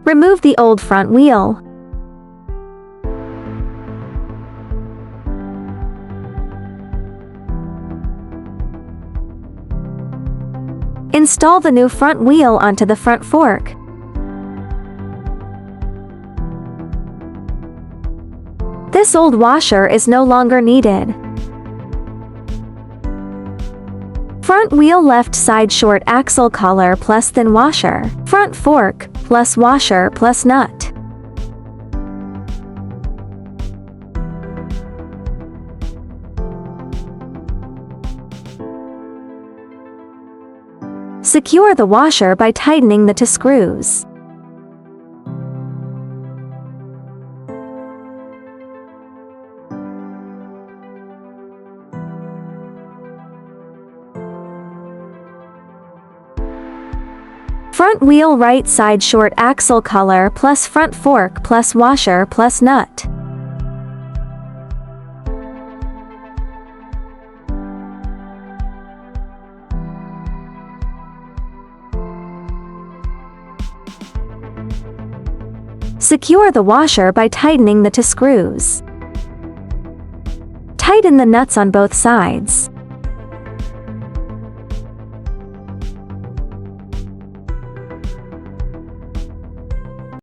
Remove the old front wheel. Install the new front wheel onto the front fork. This old washer is no longer needed. Front wheel left side short axle collar plus thin washer. Front fork plus washer plus nut. Secure the washer by tightening the two screws. Front wheel right side short axle collar plus front fork plus washer plus nut. Secure the washer by tightening the two screws. Tighten the nuts on both sides.